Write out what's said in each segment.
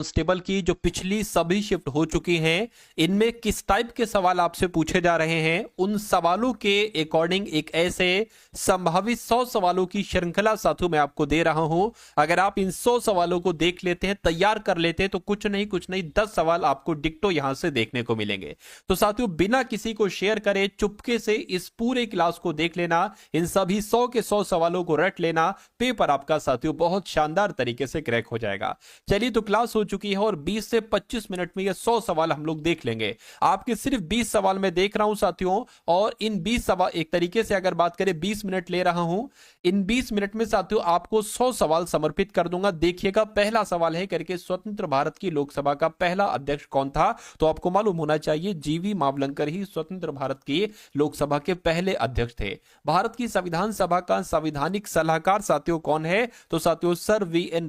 Constable की जो पिछली सभी शिफ्ट हो चुकी हैं, इनमें किस टाइप के सवाल आपसे पूछे जा रहे हैं, उन सवालों के अकॉर्डिंग एक ऐसे संभावित 100 सवालों की श्रृंखला साथियों मैं आपको दे रहा हूं। अगर आप इन 100 सवालों को देख लेते हैं, तैयार कर लेते हैं, तो कुछ नहीं 10 सवाल आपको डिक्टो यहां से देखने को मिलेंगे। तो साथियों बिना किसी को शेयर करे चुपके से इस पूरे क्लास को देख लेना, इन सभी 100 के 100 सवालों को रट लेना, पेपर आपका साथियों बहुत शानदार तरीके से क्रैक हो जाएगा। चलिए, तो क्लास हो चुकी है और 20 से 25 मिनट में ये 100 सवाल हम लोग देख लेंगे। आपके सिर्फ 20 सवाल मैं देख रहा हूं साथियों, और इन 20 सवाल एक तरीके से अगर बात करें 20 मिनट ले रहा हूं। इन 20 मिनट में साथियों आपको 100 सवाल समर्पित कर दूंगा। देखिएगा, पहला सवाल है करके स्वतंत्र भारत की लोकसभा का पहला अध्यक्ष कौन था? तो आपको मालूम होना चाहिए जीवी मावलंकर ही स्वतंत्र भारत की लोकसभा के पहले अध्यक्ष थे। भारत की संविधान सभा का संवैधानिक सलाहकार साथियों कौन है? तो साथियों सर वी एन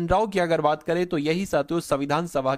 राव की अगर बात करें तो यही साथियों संविधान सभा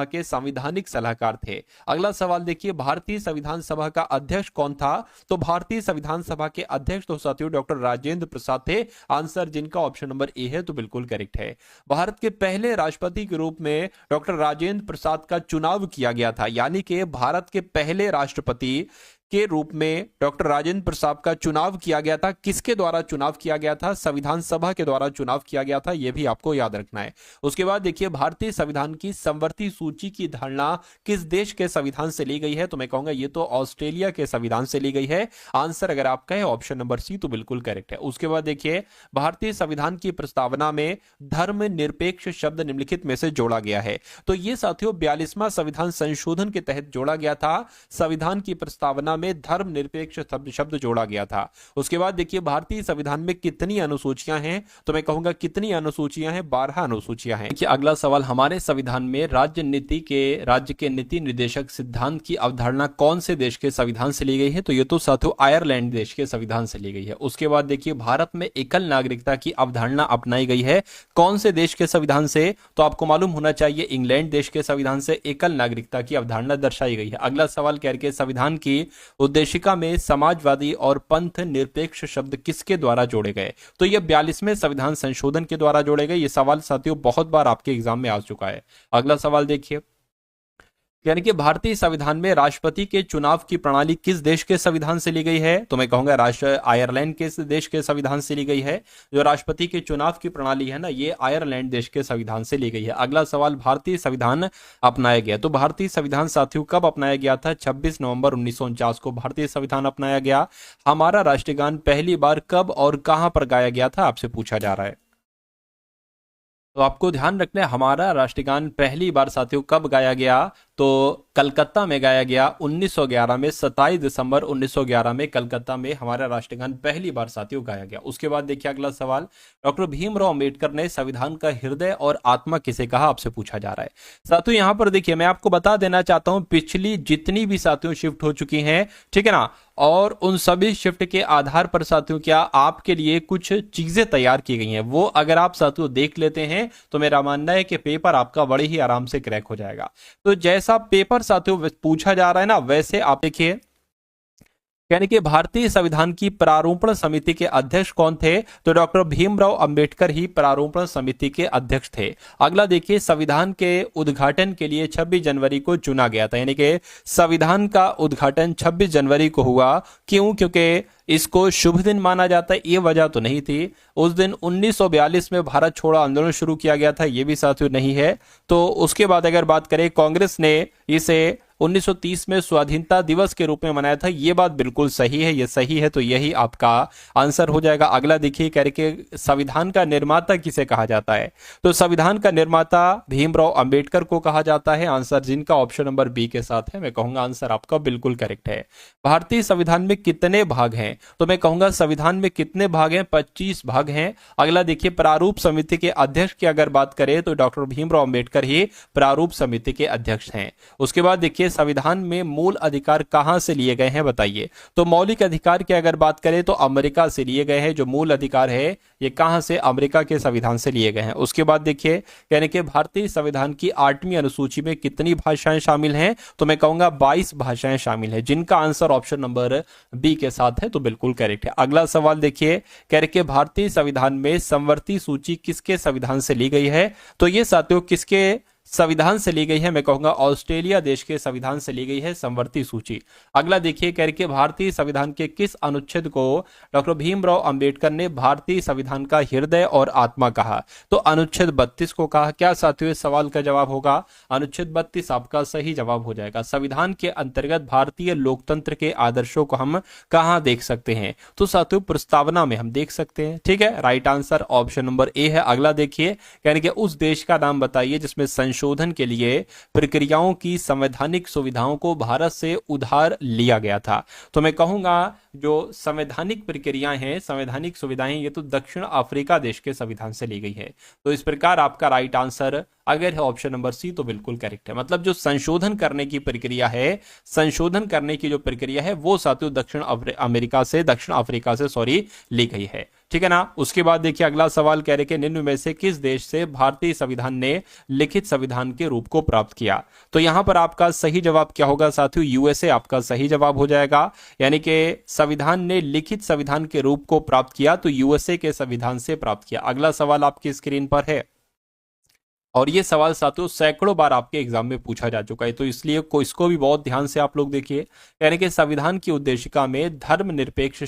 के संवैधानिक सलाहकार थे। अगला सवाल देखिए, भारतीय संविधान सभा का अध्यक्ष कौन था? तो भारतीय संविधान सभा के अध्यक्ष तो साथियों डॉक्टर राजेंद्र प्रसाद थे। आंसर जिनका ऑप्शन नंबर ए है, तो बिल्कुल करेक्ट है। भारत के पहले राष्ट्रपति के रूप में डॉक्टर राजेंद्र प्रसाद का चुनाव किया गया था, यानी कि भारत के पहले राष्ट्रपति के रूप में डॉक्टर राजेंद्र प्रसाद का चुनाव किया गया था। किसके द्वारा चुनाव किया गया था? संविधान सभा के द्वारा चुनाव किया गया था, यह भी आपको याद रखना है। उसके बाद देखिए, भारतीय संविधान की समवर्ती सूची की धारणा किस देश के संविधान से ली गई है? तो मैं कहूंगा ये तो ऑस्ट्रेलिया के संविधान से ली गई है। आंसर अगर आपका है ऑप्शन नंबर सी, तो बिल्कुल करेक्ट है। उसके बाद देखिए, भारतीय संविधान की प्रस्तावना में धर्मनिरपेक्ष शब्द निम्नलिखित में से जोड़ा गया है। तो ये साथियों 42वां संविधान संशोधन के तहत जोड़ा गया था। संविधान की प्रस्तावना में धर्मनिरपेक्ष शब्द जोड़ा गया था। उसके बाद देखिए, भारतीय संविधान में कितनी अनुसूचियां हैं? तो मैं कहूंगा कितनी अनुसूचियां हैं? 12 अनुसूचियां हैं। देखिए, अगला सवाल, हमारे संविधान में राज्य के नीति निर्देशक सिद्धांत की अवधारणा कौन से देश के संविधान से ली गई है? तो ये तो साथियों आयरलैंड देश के संविधान से ली गई है। उसके बाद देखिए, भारत में एकल नागरिकता की अवधारणा अपनाई गई है कौन से देश के संविधान से? तो आपको मालूम होना चाहिए इंग्लैंड देश के संविधान से एकल नागरिकता की अवधारणा दर्शाई गई है। अगला सवाल कह रहे संविधान की उद्देशिका में समाजवादी और पंथ निरपेक्ष शब्द किसके द्वारा जोड़े गए? तो यह 42वें संविधान संशोधन के द्वारा जोड़े गए। यह सवाल साथियों बहुत बार आपके एग्जाम में आ चुका है। अगला सवाल देखिए, यानी कि भारतीय संविधान में राष्ट्रपति के चुनाव की प्रणाली किस देश के संविधान से ली गई है? तो मैं कहूंगा आयरलैंड के देश के संविधान से ली गई है। जो राष्ट्रपति के चुनाव की प्रणाली है ना, ये आयरलैंड देश के संविधान से ली गई है। अगला सवाल, भारतीय संविधान अपनाया गया। तो भारतीय संविधान साथियों कब अपनाया गया था? 26 नवंबर 1949 को भारतीय संविधान अपनाया गया। हमारा राष्ट्रगान पहली बार कब और कहां पर गाया गया था? आपसे पूछा जा रहा है। तो आपको ध्यान रखना है, हमारा राष्ट्रगान पहली बार साथियों कब गाया गया? तो कलकत्ता में गाया गया 1911 में। 27 दिसंबर 1911 में कलकत्ता में हमारा राष्ट्रगान पहली बार साथियों गाया गया। उसके बाद देखिए अगला सवाल, डॉक्टर भीमराव अंबेडकर ने संविधान का हृदय और आत्मा किसे कहा? आपसे पूछा जा रहा है। साथियों यहां पर देखिए, मैं आपको बता देना चाहता हूं, पिछली जितनी भी साथियों शिफ्ट हो चुकी हैं, ठीक है ना, और उन सभी शिफ्ट के आधार पर साथियों क्या आपके लिए कुछ चीजें तैयार की गई हैं, वो अगर आप साथियों देख लेते हैं तो मेरा मानना है कि पेपर आपका बड़े ही आराम से क्रैक हो जाएगा। तो जैसा पेपर साथियों पूछा जा रहा है ना, वैसे आप देखिए, यानी कि भारतीय संविधान की प्रारूपण समिति के अध्यक्ष कौन थे? तो डॉक्टर भीमराव अंबेडकर ही प्रारूपण समिति के अध्यक्ष थे। अगला देखिए, संविधान के उद्घाटन के लिए 26 जनवरी को चुना गया था, यानी कि संविधान का उद्घाटन 26 जनवरी को हुआ। क्यों? क्योंकि इसको शुभ दिन माना जाता है, ये वजह तो नहीं थी। उस दिन 1942 में भारत छोड़ो आंदोलन शुरू किया गया था, ये भी साथियों नहीं है। तो उसके बाद अगर बात करें, कांग्रेस ने इसे 1930 में स्वाधीनता दिवस के रूप में मनाया था, यह बात बिल्कुल सही है, यह सही है, तो यही आपका आंसर हो जाएगा। अगला देखिए, कह रहे कि संविधान का निर्माता किसे कहा जाता है? तो संविधान का निर्माता भीमराव अंबेडकर को कहा जाता है। आंसर जिनका ऑप्शन नंबर बी के साथ है, मैं कहूंगा आंसर आपका बिल्कुल करेक्ट है। भारतीय संविधान में कितने भाग हैं? तो मैं कहूंगा संविधान में कितने भाग हैं? 25 भाग हैं। अगला देखिए, प्रारूप समिति के अध्यक्ष की अगर बात करें तो डॉक्टर भीमराव अंबेडकर ही प्रारूप समिति के अध्यक्ष हैं। उसके बाद देखिए, देखिए संविधान में मूल अधिकार कहां से लिए गए हैं बताइए। तो मौलिक अधिकार की अगर बात करें तो अमेरिका से लिए गए हैं, जो मूल अधिकार है ये कहां से, अमेरिका के संविधान से लिए गए हैं। उसके बाद देखिए यानी कि भारतीय संविधान की 8वीं अनुसूची में कितनी भाषाएं शामिल हैं, तो मैं कहूंगा 22 भाषाएं शामिल हैं, जिनका आंसर ऑप्शन नंबर बी के साथ है, तो बिल्कुल करेक्ट है। अगला सवाल देखिए कह रहे कि भारतीय संविधान में समवर्ती सूची किसके संविधान से ली गई है, तो ये साथियों किसके संविधान से ली गई है, मैं कहूंगा ऑस्ट्रेलिया देश के संविधान से ली गई है समवर्ती सूची। अगला देखिए कह रहे कि भारतीय संविधान के किस अनुच्छेद को डॉक्टर भीमराव अंबेडकर ने भारतीय संविधान का हृदय और आत्मा कहा, तो अनुच्छेद 32 को कहा। क्या साथियों इस सवाल का जवाब होगा अनुच्छेद 32 आपका सही जवाब हो जाएगा। संविधान के अंतर्गत भारतीय लोकतंत्र के आदर्शों को हम कहां देख सकते हैं, तो साथियों प्रस्तावना में हम देख सकते हैं। ठीक है, right answer option number A है। अगला देखिए यानी कि उस देश का नाम बताइए जिसमें संशोधन के लिए प्रक्रियाओं की संवैधानिक सुविधाओं को भारत से उधार लिया गया था, तो मैं कहूंगा जो संवैधानिक प्रक्रियाएं हैं, संवैधानिक सुविधाएं, ये तो दक्षिण अफ्रीका देश के संविधान से ली गई है। तो इस प्रकार आपका राइट आंसर अगर है ऑप्शन नंबर सी तो बिल्कुल करेक्ट है। मतलब जो संशोधन करने की प्रक्रिया है, संशोधन करने की जो प्रक्रिया है वो साथियों दक्षिण अफ्रीका से ली गई है। ठीक है ना। उसके बाद देखिए अगला सवाल कह रहे कि निम्न में से किस देश से भारतीय संविधान ने लिखित संविधान के रूप को प्राप्त किया, तो यहां पर आपका सही जवाब क्या होगा साथियों, यूएसए आपका सही जवाब हो जाएगा। यानी कि संविधान ने लिखित संविधान के रूप को प्राप्त किया तो यूएसए के संविधान से प्राप्त किया। अगला सवाल आपकी स्क्रीन पर है और ये सवाल साथियों सैकड़ों बार आपके एग्जाम में पूछा जा चुका है, तो इसलिए इसको भी बहुत ध्यान से आप लोग देखिए। यानी कि संविधान की उद्देशिका में धर्मनिरपेक्ष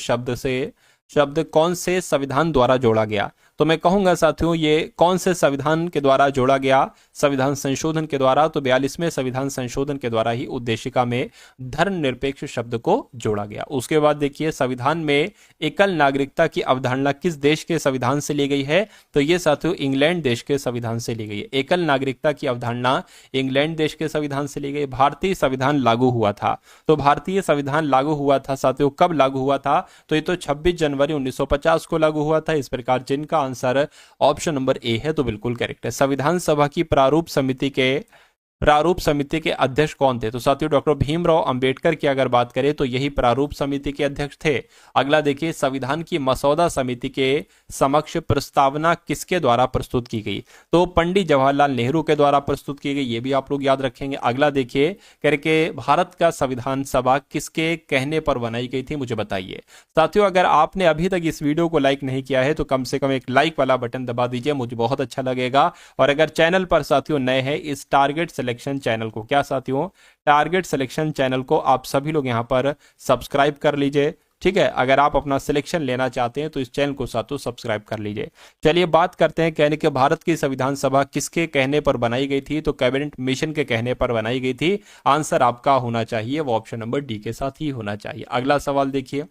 शब्द कौन से संविधान द्वारा जोड़ा गया, तो मैं कहूंगा साथियों ये कौन से संविधान के द्वारा जोड़ा गया, संविधान संशोधन के द्वारा, तो 42वें संविधान संशोधन के द्वारा ही उद्देशिका में धर्मनिरपेक्ष शब्द को जोड़ा गया। उसके बाद देखिए संविधान में एकल नागरिकता की अवधारणा किस देश के संविधान से ली गई है, तो ये साथियों इंग्लैंड देश के संविधान से ली गई है। एकल नागरिकता की अवधारणा इंग्लैंड देश के संविधान से ली गई। भारतीय संविधान लागू हुआ था, तो भारतीय संविधान लागू हुआ था साथियों कब लागू हुआ था, तो ये तो 26 जनवरी 1950 को लागू हुआ था। इस प्रकार जिनका आंसर ऑप्शन नंबर ए है तो बिल्कुल करेक्ट है। संविधान सभा की प्रारूप समिति के अध्यक्ष कौन थे, तो साथियों डॉक्टर भीमराव अंबेडकर की अगर बात करें तो यही प्रारूप समिति के अध्यक्ष थे। अगला देखिए संविधान की मसौदा समिति के समक्ष प्रस्तावना किसके द्वारा प्रस्तुत की गई, तो पंडित जवाहरलाल नेहरू के द्वारा प्रस्तुत की गई, ये भी आप लोग याद रखेंगे। अगला देखिए करके भारत का संविधान सभा किसके कहने पर बनाई गई थी, मुझे बताइए। साथियों अगर आपने अभी तक इस वीडियो को लाइक नहीं किया है तो कम से कम एक लाइक वाला बटन दबा दीजिए, मुझे बहुत अच्छा लगेगा। और अगर चैनल पर साथियों नए हैं इस टारगेट सिलेक्शन चैनल को, क्या साथियों टारगेट सिलेक्शन चैनल को आप सभी लोग यहां पर सब्सक्राइब कर लीजिए। ठीक है, अगर आप अपना सिलेक्शन लेना चाहते हैं तो इस चैनल को साथियों सब्सक्राइब कर लीजिए। चलिए बात करते हैं कहने के भारत की संविधान सभा किसके कहने पर बनाई गई थी, तो कैबिनेट मिशन के कहने पर बनाई गई थी। आंसर आपका होना चाहिए वो ऑप्शन नंबर डी के साथ ही होना चाहिए। अगला सवाल देखिए,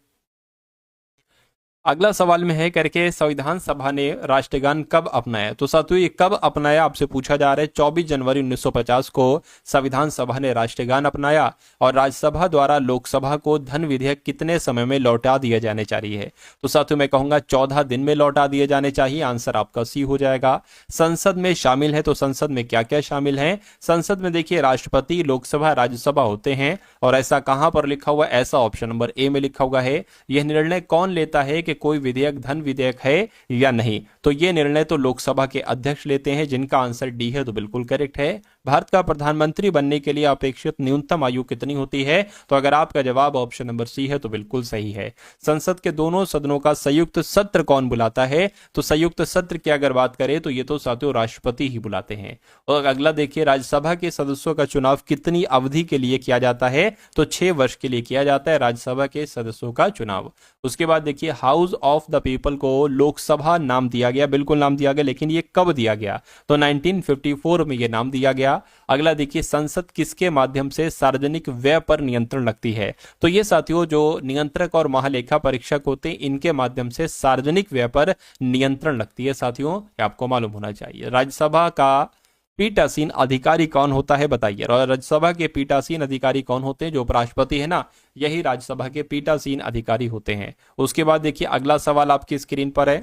अगला सवाल में है करके संविधान सभा ने राष्ट्रगान कब अपनाया, तो साथियों ये कब अपनाया आपसे पूछा जा रहा है। 24 जनवरी 1950 को संविधान सभा ने राष्ट्रगान अपनाया और राज्यसभा द्वारा लोकसभा को धन विधेयक कितने समय में लौटा दिए जाने चाहिए, तो साथियों मैं कहूंगा 14 दिन में लौटा दिए जाने चाहिए। आंसर आपका सी हो जाएगा। संसद में शामिल है, तो संसद में क्या क्या शामिल है, संसद में देखिए राष्ट्रपति, लोकसभा, राज्यसभा होते हैं। और ऐसा कहां पर लिखा हुआ, ऐसा ऑप्शन नंबर ए में लिखा हुआ है। यह निर्णय कौन लेता है कि कोई विधेयक धन विधेयक है या नहीं, तो यह निर्णय तो लोकसभा के अध्यक्ष लेते हैं, जिनका आंसर डी है तो बिल्कुल करेक्ट है। भारत का प्रधानमंत्री बनने के लिए अपेक्षित न्यूनतम आयु कितनी होती है, तो अगर आपका जवाब ऑप्शन नंबर सी है तो बिल्कुल सही है। संसद के दोनों सदनों का संयुक्त सत्र कौन बुलाता है, तो संयुक्त सत्र की अगर बात करें तो ये तो साथियों राष्ट्रपति ही बुलाते हैं। और अगला देखिए राज्यसभा के सदस्यों का चुनाव कितनी अवधि के लिए किया जाता है, तो 6 वर्ष के लिए किया जाता है राज्यसभा के सदस्यों का चुनाव। उसके बाद देखिए हाउस ऑफ द पीपल को लोकसभा नाम दिया गया, बिल्कुल नाम दिया गया, लेकिन ये कब दिया गया, तो 1954 में ये नाम दिया गया। अगला देखिए संसद किसके माध्यम से सार्वजनिक व्यय पर नियंत्रण रखती है, तो ये साथियों जो नियंत्रक और महालेखा परीक्षक होते हैं इनके माध्यम से सार्वजनिक व्यय पर नियंत्रण रखती है। साथियों आपको मालूम होना चाहिए। राज्यसभा का पीठासीन अधिकारी कौन होता है बताइए, और राज्यसभा के पीठासीन अधिकारी कौन होते हैं, जो उपराष्ट्रपति है ना, यही राज्यसभा के पीठासीन अधिकारी होते हैं। उसके बाद देखिए अगला सवाल आपकी स्क्रीन पर है।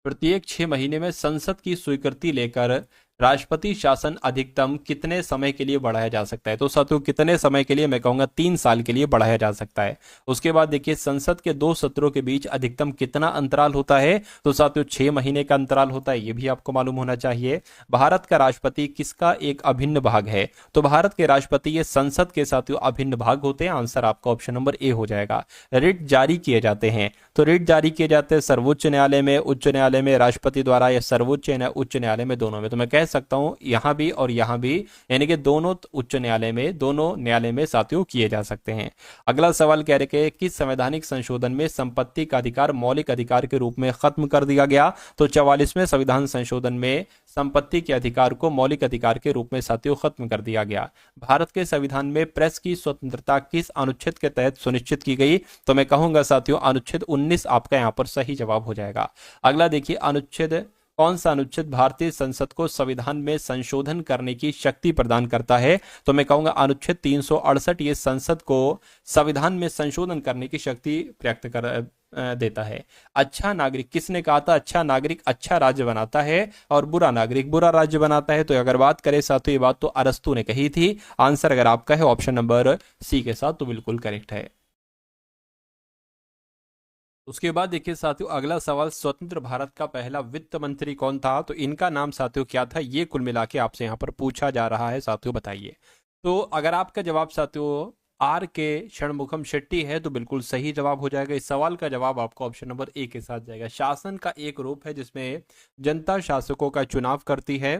प्रत्येक 6 महीने में संसद की स्वीकृति लेकर राष्ट्रपति शासन अधिकतम कितने समय के लिए बढ़ाया जा सकता है? तो साथियों कितने समय के लिए, मैं कहूंगा 3 साल के लिए बढ़ाया जा सकता है। उसके बाद देखिए संसद के 2 सत्रों के बीच अधिकतम कितना अंतराल होता है? तो साथियों 6 महीने का अंतराल होता है, ये भी आपको मालूम होना चाहिए। भारत का राष्ट्रपति किसका एक अभिन्न भाग है? तो भारत के राष्ट्रपति ये संसद के साथियों अभिन्न भाग होते हैं। आंसर आपका ऑप्शन नंबर ए हो जाएगा। रिट जारी किए जाते हैं, तो रिट जारी किए जाते हैं सर्वोच्च न्यायालय में, उच्च न्यायालय में, राष्ट्रपति द्वारा, या सर्वोच्च उच्च न्यायालय में, दोनों में। तो मैं कह सकता हूं यहां भी और यहां भी, यानी कि दोनों उच्च न्यायालय में, दोनों न्यायालय में साथियों किए जा सकते हैं। अगला सवाल कह रहे हैं किस संवैधानिक संशोधन में संपत्ति का अधिकार मौलिक अधिकार के रूप में खत्म कर दिया गया? तो 44वें संविधान संशोधन में संपत्ति के अधिकार को मौलिक अधिकार के रूप में साथियों खत्म कर दिया गया। भारत के संविधान में प्रेस की स्वतंत्रता किस अनुच्छेद के तहत सुनिश्चित की गई? तो मैं कहूंगा साथियों अनुच्छेद 19 आपका यहां पर सही जवाब हो जाएगा। अगला देखिए अनुच्छेद, कौन सा अनुच्छेद भारतीय संसद को संविधान में संशोधन करने की शक्ति प्रदान करता है? तो मैं कहूंगा अनुच्छेद 368, ये संसद को संविधान में संशोधन करने की शक्ति प्राप्त कर देता है। अच्छा नागरिक, किसने कहा था? अच्छा नागरिक अच्छा राज्य बनाता है और बुरा नागरिक बुरा राज्य बनाता है। तो अगर बात करें साथियों, ये बात तो अरस्तू ने कही थी। आंसर अगर आपका है ऑप्शन नंबर सी के साथ, तो बिल्कुल करेक्ट है। उसके बाद देखिए साथियों अगला सवाल, स्वतंत्र भारत का पहला वित्त मंत्री कौन था? तो इनका नाम साथियों क्या था? ये कुल मिला के आपसे यहां पर पूछा जा रहा है साथियों, बताइए। तो अगर आपका जवाब साथियों आर के षणमुखम शेट्टी है तो बिल्कुल सही जवाब हो जाएगा। इस सवाल का जवाब आपको ऑप्शन नंबर ए के साथ जाएगा। शासन का एक रूप है जिसमें जनता शासकों का चुनाव करती है।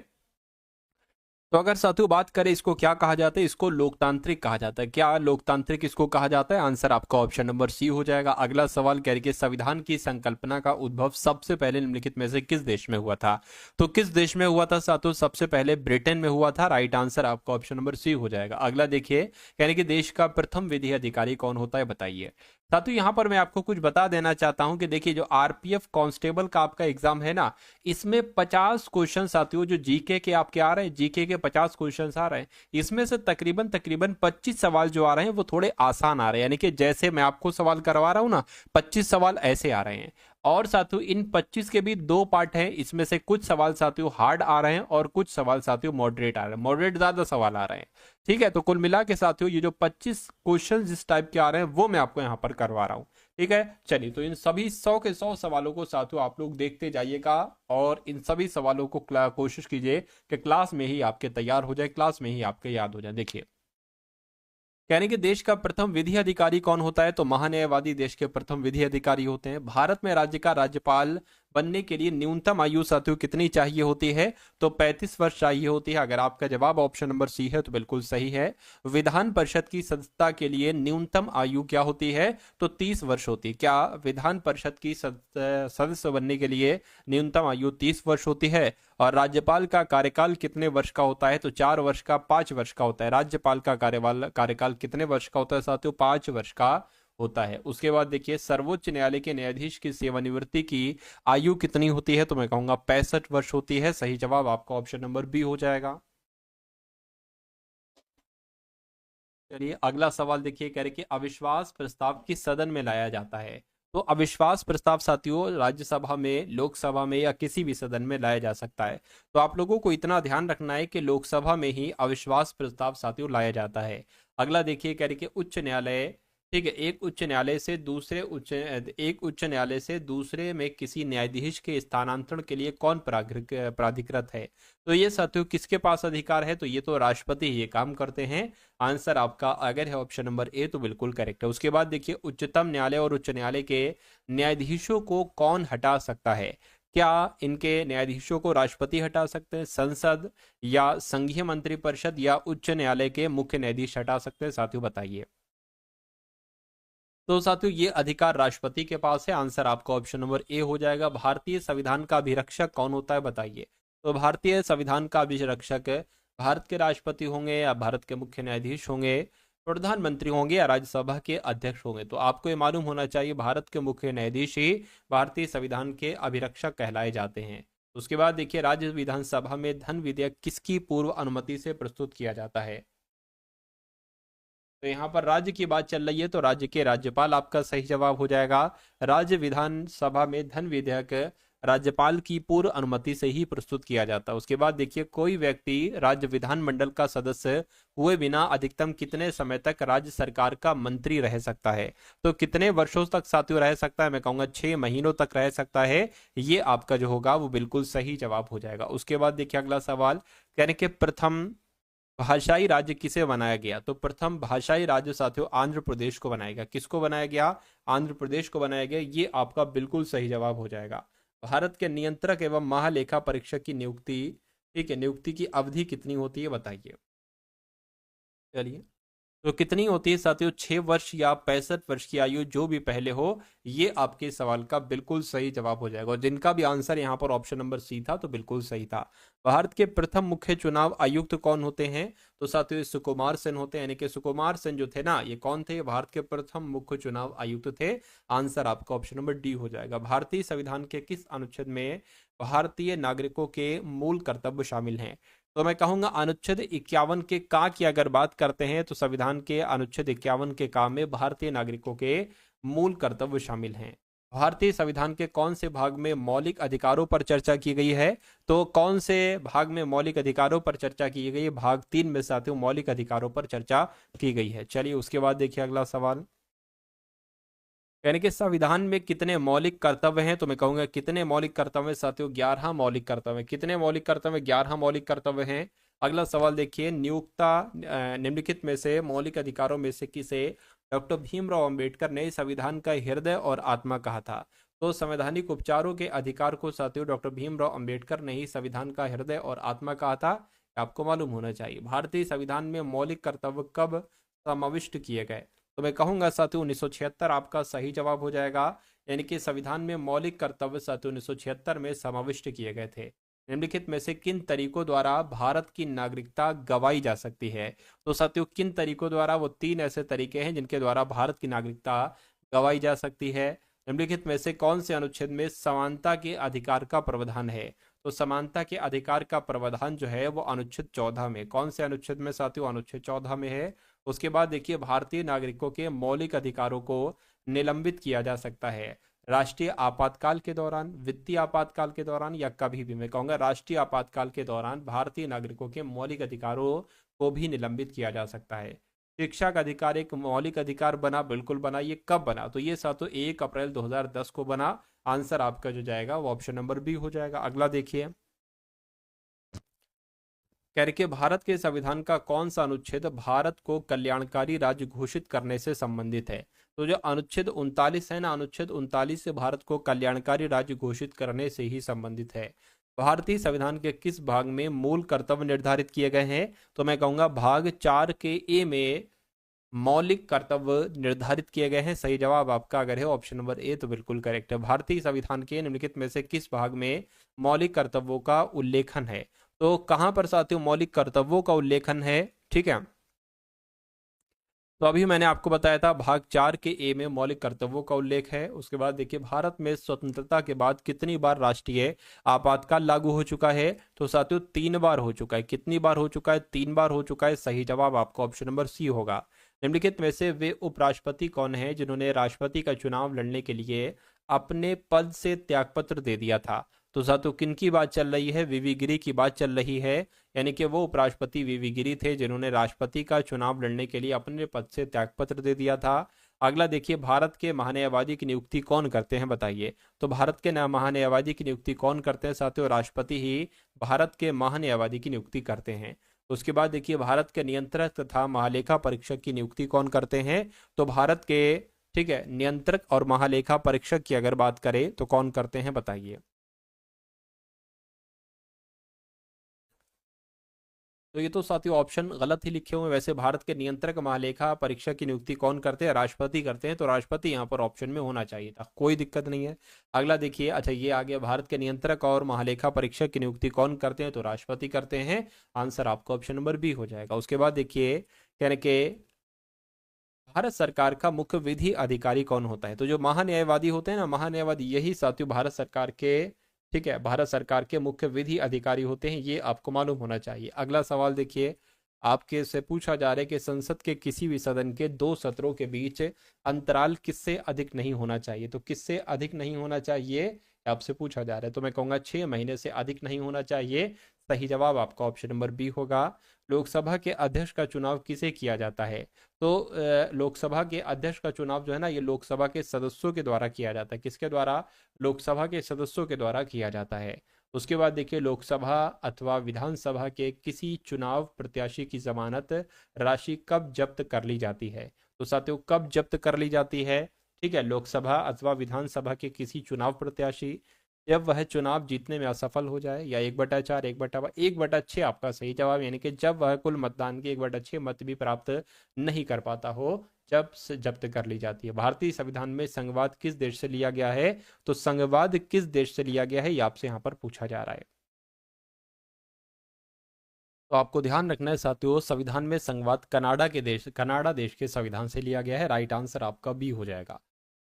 तो अगर साथियों बात करें इसको क्या कहा जाता है, इसको लोकतांत्रिक कहा जाता है। क्या लोकतांत्रिक इसको कहा जाता है? आंसर आपका ऑप्शन नंबर सी हो जाएगा। अगला सवाल कह रही है संविधान की संकल्पना का उद्भव सबसे पहले निम्नलिखित में से किस देश में हुआ था? तो किस देश में हुआ था साथियों? सबसे पहले ब्रिटेन में हुआ था। राइट आंसर आपका ऑप्शन नंबर सी हो जाएगा। अगला देखिए कह रही कि देश का प्रथम विधि अधिकारी कौन होता है, बताइए। साथियों यहां पर मैं आपको कुछ बता देना चाहता हूं कि देखिए जो आरपीएफ कांस्टेबल का आपका एग्जाम है ना, इसमें 50 क्वेश्चन साथियों जो जीके के आपके आ रहे हैं, जीके के 50 क्वेश्चन आ रहे हैं, इसमें से तकरीबन तकरीबन 25 सवाल जो आ रहे हैं वो थोड़े आसान आ रहे हैं। यानी कि जैसे मैं आपको सवाल करवा रहा हूं ना, 25 सवाल ऐसे आ रहे हैं। और साथियों इन 25 के भी 2 पार्ट हैं, इसमें से कुछ सवाल साथियों हार्ड आ रहे हैं और कुछ सवाल साथियों मॉडरेट आ रहे हैं। मॉडरेट ज्यादा सवाल आ रहे हैं, ठीक है। तो कुल मिला के साथियों ये जो 25 क्वेश्चन जिस टाइप के आ रहे हैं वो मैं आपको यहां पर करवा रहा हूं, ठीक है। चलिए तो इन सभी 100 के 100 सवालों को साथियों आप लोग देखते जाइएगा और इन सभी सवालों को कोशिश कीजिए कि क्लास में ही आपके तैयार हो जाए, क्लास में ही आपके याद हो जाए। देखिए यानी कि देश का प्रथम विधि अधिकारी कौन होता है? तो महान्यायवादी देश के प्रथम विधि अधिकारी होते हैं। भारत में राज्य का राज्यपाल बनने के लिए न्यूनतम आयु साथियों कितनी चाहिए होती है? तो 35 वर्ष चाहिए होती है। अगर आपका जवाब ऑप्शन नंबर सी है तो बिल्कुल सही है। विधान परिषद की सदस्यता के लिए न्यूनतम आयु क्या होती है? तो 30 वर्ष होती है। क्या विधान परिषद की सदस्य बनने के लिए न्यूनतम आयु 30 वर्ष होती है? और राज्यपाल का कार्यकाल कितने वर्ष का होता है? तो 4 वर्ष का 5 वर्ष का होता है। राज्यपाल का कार्यकाल कितने वर्ष का होता है साथियों? 5 वर्ष का होता है। उसके बाद देखिए सर्वोच्च न्यायालय के न्यायाधीश की सेवानिवृत्ति की आयु कितनी होती है? तो मैं कहूंगा 65 वर्ष होती है। सही जवाब आपका ऑप्शन नंबर बी हो जाएगा। चलिए अगला सवाल देखिए कह रहे कि अविश्वास प्रस्ताव किस सदन में लाया जाता है? तो अविश्वास प्रस्ताव साथियों राज्यसभा में, लोकसभा में या किसी भी सदन में लाया जा सकता है। तो आप लोगों को इतना ध्यान रखना है कि लोकसभा में ही अविश्वास प्रस्ताव साथियों लाया जाता है। अगला देखिए कह रहे कि उच्च न्यायालय, ठीक है, एक उच्च न्यायालय से दूसरे में किसी न्यायाधीश के स्थानांतरण के लिए कौन प्राधिकृत है? तो ये साथियों किसके पास अधिकार है? तो ये तो राष्ट्रपति ये काम करते हैं। आंसर आपका अगर है ऑप्शन नंबर ए तो बिल्कुल करेक्ट है। उसके बाद देखिए उच्चतम न्यायालय और उच्च न्यायालय के न्यायाधीशों को कौन हटा सकता है? क्या इनके न्यायाधीशों को राष्ट्रपति हटा सकते हैं, संसद, या संघीय मंत्रिपरिषद, या उच्च न्यायालय के मुख्य न्यायाधीश हटा सकते हैं? साथियों बताइए। तो साथियों ये अधिकार राष्ट्रपति के पास है। आंसर आपका ऑप्शन नंबर ए हो जाएगा। भारतीय संविधान का अभिरक्षक कौन होता है, बताइए। तो भारतीय संविधान का अभिरक्षक भारत के राष्ट्रपति होंगे, या भारत के मुख्य न्यायाधीश होंगे, प्रधानमंत्री होंगे, या राज्यसभा के अध्यक्ष होंगे? तो आपको ये मालूम होना चाहिए भारत के मुख्य न्यायाधीश ही भारतीय संविधान के अभिरक्षक कहलाए जाते हैं। उसके बाद देखिए राज्य विधानसभा में धन विधेयक किसकी पूर्व अनुमति से प्रस्तुत किया जाता है? तो यहाँ पर राज्य की बात चल रही है तो राज्य के राज्यपाल आपका सही जवाब हो जाएगा। राज्य विधानसभा में धन विधेयक राज्यपाल की पूर्व अनुमति से ही प्रस्तुत किया जाता है। उसके बाद देखिए, कोई व्यक्ति राज्य विधानमंडल का सदस्य हुए बिना अधिकतम कितने समय तक राज्य सरकार का मंत्री रह सकता है? तो कितने वर्षों तक साथियों रह सकता है? मैं कहूंगा 6 महीनों तक रह सकता है। ये आपका जो होगा वो बिल्कुल सही जवाब हो जाएगा। उसके बाद देखिए अगला सवाल, कहने के प्रथम भाषाई राज्य किसे बनाया गया? तो प्रथम भाषाई राज्य साथियों आंध्र प्रदेश को बनाया गया। किसको बनाया गया? आंध्र प्रदेश को बनाया गया। ये आपका बिल्कुल सही जवाब हो जाएगा। भारत के नियंत्रक एवं महालेखा परीक्षक की नियुक्ति, ठीक है, नियुक्ति की अवधि कितनी होती है बताइए। चलिए, तो कितनी होती है साथियों? 6 वर्ष या 65 वर्ष की आयु, जो भी पहले हो। ये आपके सवाल का बिल्कुल सही जवाब हो जाएगा। और जिनका भी आंसर यहाँ पर ऑप्शन नंबर सी था तो बिल्कुल सही था। भारत के प्रथम मुख्य चुनाव आयुक्त कौन होते हैं? तो साथियों सुकुमार सेन होते हैं। यानी कि सुकुमार सेन जो थे ना, ये कौन थे? भारत के प्रथम मुख्य चुनाव आयुक्त थे। आंसर आपका ऑप्शन नंबर डी हो जाएगा। भारतीय संविधान के किस अनुच्छेद में भारतीय नागरिकों के मूल कर्तव्य शामिल हैं? तो मैं कहूंगा अनुच्छेद 51 के का की अगर बात करते हैं तो संविधान के अनुच्छेद 51 के का में भारतीय नागरिकों के मूल कर्तव्य शामिल हैं। भारतीय संविधान के कौन से भाग में मौलिक अधिकारों पर चर्चा की गई है? तो कौन से भाग में मौलिक अधिकारों पर चर्चा की गई है? भाग 3 में साथियों मौलिक अधिकारों पर चर्चा की गई है। चलिए उसके बाद देखिए अगला सवाल, यानी कि संविधान में कितने मौलिक कर्तव्य हैं? तो मैं कहूंगा कितने मौलिक कर्तव्य साथियों? 11 मौलिक कर्तव्य। कितने मौलिक कर्तव्य? 11 मौलिक कर्तव्य हैं। अगला सवाल देखिए, निम्नलिखित में से मौलिक अधिकारों में से किसे डॉक्टर भीमराव अंबेडकर ने संविधान का हृदय और आत्मा कहा था? तो संवैधानिक उपचारों के अधिकार को साथियों डॉक्टर भीमराव अंबेडकर ने ही संविधान का हृदय और आत्मा कहा था। आपको मालूम होना चाहिए। भारतीय संविधान में मौलिक कर्तव्य कब समाविष्ट किए गए? तो मैं कहूंगा साथियों 1976 आपका सही जवाब हो जाएगा। यानी कि संविधान में मौलिक कर्तव्य साथियों 1976 में समाविष्ट किए गए थे। निम्नलिखित में से किन तरीकों द्वारा भारत की नागरिकता गवाई जा सकती है? तो साथियों किन तरीकों द्वारा? वो 3 ऐसे तरीके हैं जिनके द्वारा भारत की नागरिकता गवाई जा सकती है। निम्नलिखित में से कौन से अनुच्छेद में समानता के अधिकार का प्रावधान है? तो समानता के अधिकार का प्रावधान जो है वो अनुच्छेद 14 में। कौन से अनुच्छेद में साथियों? अनुच्छेद 14 में है। उसके बाद देखिए, भारतीय नागरिकों के मौलिक अधिकारों को निलंबित किया जा सकता है राष्ट्रीय आपातकाल के दौरान, वित्तीय आपातकाल के दौरान, या कभी भी। मैं कहूंगा राष्ट्रीय आपातकाल के दौरान भारतीय नागरिकों के मौलिक अधिकारों को भी निलंबित किया जा सकता है। शिक्षा का अधिकार एक मौलिक अधिकार बना? बिल्कुल बना। ये कब बना? तो ये साथियों 1 अप्रैल 2010 को बना। आंसर आपका जो जाएगा वो ऑप्शन नंबर बी हो जाएगा। अगला देखिए, करके भारत के संविधान का कौन सा अनुच्छेद भारत को कल्याणकारी राज्य घोषित करने से संबंधित है? तो जो अनुच्छेद 39 है ना, अनुच्छेद 39 से भारत को कल्याणकारी राज्य घोषित करने से ही संबंधित है। भारतीय संविधान के किस भाग में मूल कर्तव्य निर्धारित किए गए हैं? तो मैं कहूंगा भाग 4 के ए में मौलिक कर्तव्य निर्धारित किए गए हैं। सही जवाब आपका अगर है ऑप्शन नंबर ए तो बिल्कुल करेक्ट है। भारतीय संविधान के निम्नलिखित में से किस भाग में मौलिक कर्तव्यों का उल्लेखन है? तो कहां पर साथियों मौलिक कर्तव्यों का उल्लेखन है? ठीक है, तो अभी मैंने आपको बताया था भाग 4 के ए में मौलिक कर्तव्यों का उल्लेख है। उसके बाद देखिए, भारत में स्वतंत्रता के बाद कितनी बार राष्ट्रीय आपातकाल लागू हो चुका है? तो साथियों 3 बार हो चुका है। कितनी बार हो चुका है? 3 बार हो चुका है। सही जवाब आपका ऑप्शन नंबर सी होगा। निम्नलिखित में से वे उपराष्ट्रपति कौन है जिन्होंने राष्ट्रपति का चुनाव लड़ने के लिए अपने पद से त्यागपत्र दे दिया था? तो साथियों किन की बात चल रही है? वीवी गिरी की बात चल रही है। यानी कि वो उपराष्ट्रपति वीवी गिरी थे जिन्होंने राष्ट्रपति का चुनाव लड़ने के लिए अपने पद से त्यागपत्र दे दिया था। अगला देखिए, भारत के महान्यायवादी की नियुक्ति कौन करते हैं बताइए? तो भारत के महान्यायवादी की नियुक्ति कौन करते हैं साथियों? राष्ट्रपति ही भारत के महान्यायवादी की नियुक्ति करते हैं। उसके बाद देखिए, भारत के नियंत्रक तथा महालेखा परीक्षक की नियुक्ति कौन करते हैं? तो भारत के, ठीक है, नियंत्रक और महालेखा परीक्षक की अगर बात करें तो कौन करते हैं बताइए? तो ये तो साथियों ऑप्शन गलत ही लिखे हुए हैं। वैसे भारत के नियंत्रक महालेखा परीक्षक की नियुक्ति कौन करते हैं? राष्ट्रपति करते हैं। तो राष्ट्रपति यहाँ पर ऑप्शन में होना चाहिए था, कोई दिक्कत नहीं है। अगला देखिए, अच्छा ये आ गया, भारत के नियंत्रक और महालेखा परीक्षक की नियुक्ति कौन करते हैं? तो राष्ट्रपति करते हैं। आंसर आपका ऑप्शन नंबर बी हो जाएगा। उसके बाद देखिए, कहने के भारत सरकार का मुख्य विधि अधिकारी कौन होता है? तो जो महान्यायवादी होते हैं ना, महान्यायवादी यही साथियों भारत सरकार के, ठीक है, भारत सरकार के मुख्य विधि अधिकारी होते हैं। ये आपको मालूम होना चाहिए। अगला सवाल देखिए, आपके से पूछा जा रहा है कि संसद के किसी भी सदन के 2 सत्रों के बीच अंतराल किससे अधिक नहीं होना चाहिए? तो किससे अधिक नहीं होना चाहिए? आपसे पूछा जा रहा है। तो मैं कहूंगा 6 महीने से अधिक नहीं होना चाहिए। सही जवाब आपका ऑप्शन नंबर बी होगा। लोकसभा के अध्यक्ष का चुनाव किसे किया जाता है? तो लोकसभा के अध्यक्ष का चुनाव जो है ना, ये लोकसभा के सदस्यों के द्वारा किया जाता है। किसके द्वारा? लोकसभा के सदस्यों के द्वारा किया जाता है। उसके बाद देखिए, लोकसभा अथवा विधानसभा के किसी चुनाव प्रत्याशी की जमानत राशि कब जब्त कर ली जाती है? तो साथियों, कब जब्त कर ली जाती है? ठीक है, लोकसभा अथवा विधानसभा के किसी चुनाव प्रत्याशी जब वह चुनाव जीतने में असफल हो जाए, या 1/4, 1/6 आपका सही जवाब, यानी कि जब वह कुल मतदान के 1/6 मत भी प्राप्त नहीं कर पाता हो, जब से जब्त कर ली जाती है। भारतीय संविधान में संघवाद किस देश से लिया गया है? तो संघवाद किस देश से लिया गया है, ये आपसे यहाँ पर पूछा जा रहा है। तो आपको ध्यान रखना है साथियों, संविधान में संघवाद कनाडा देश के संविधान से लिया गया है। राइट आंसर आपका बी हो जाएगा।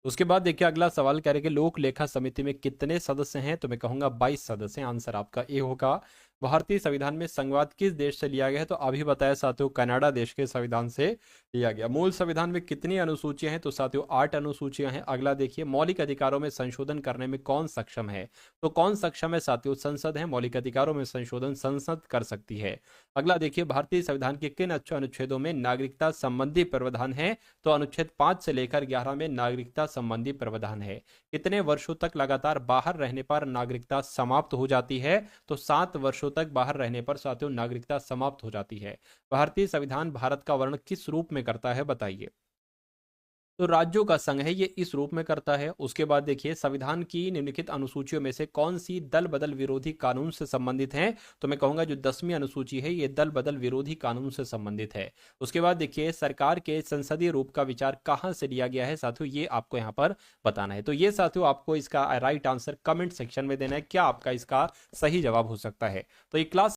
उसके बाद देखिए, अगला सवाल कह रहे हैं कि लोक लेखा समिति में कितने सदस्य हैं? तो मैं कहूंगा 22 सदस्य हैं। आंसर आपका ए होगा। भारतीय संविधान में संघवाद किस देश से लिया गया है? तो अभी बताया साथियों, कनाडा देश के संविधान से लिया गया। मूल संविधान में कितनी अनुसूचियां हैं? तो साथियों 8 अनुसूचियां हैं। अगला देखिए, मौलिक अधिकारों में संशोधन करने में कौन सक्षम है? तो कौन सक्षम है साथियों? संसद है। मौलिक अधिकारों में संशोधन संसद कर सकती है। अगला देखिए, भारतीय संविधान के किन अनुच्छेदों में नागरिकता संबंधी प्रावधान है? तो अनुच्छेद 5 से लेकर 11 में नागरिकता संबंधी प्रावधान है। कितने वर्षों तक लगातार बाहर रहने पर नागरिकता समाप्त हो जाती है? तो 7 वर्षों तक बाहर रहने पर साथियों नागरिकता समाप्त हो जाती है। भारतीय संविधान भारत का वर्णन किस रूप में करता है, बताइए? तो राज्यों का संघ है, ये इस रूप में करता है। उसके बाद देखिए, संविधान की निम्नलिखित अनुसूचियों में से कौन सी दल बदल विरोधी कानून से संबंधित है? तो मैं कहूंगा जो 10वीं अनुसूची है, ये दल बदल विरोधी कानून से संबंधित है। उसके बाद देखिए, सरकार के संसदीय रूप का विचार कहां से लिया गया है साथियों, ये आपको यहाँ पर बताना है। तो ये साथियों आपको इसका राइट आंसर कमेंट सेक्शन में देना है, क्या आपका इसका सही जवाब हो सकता है। तो ये क्लास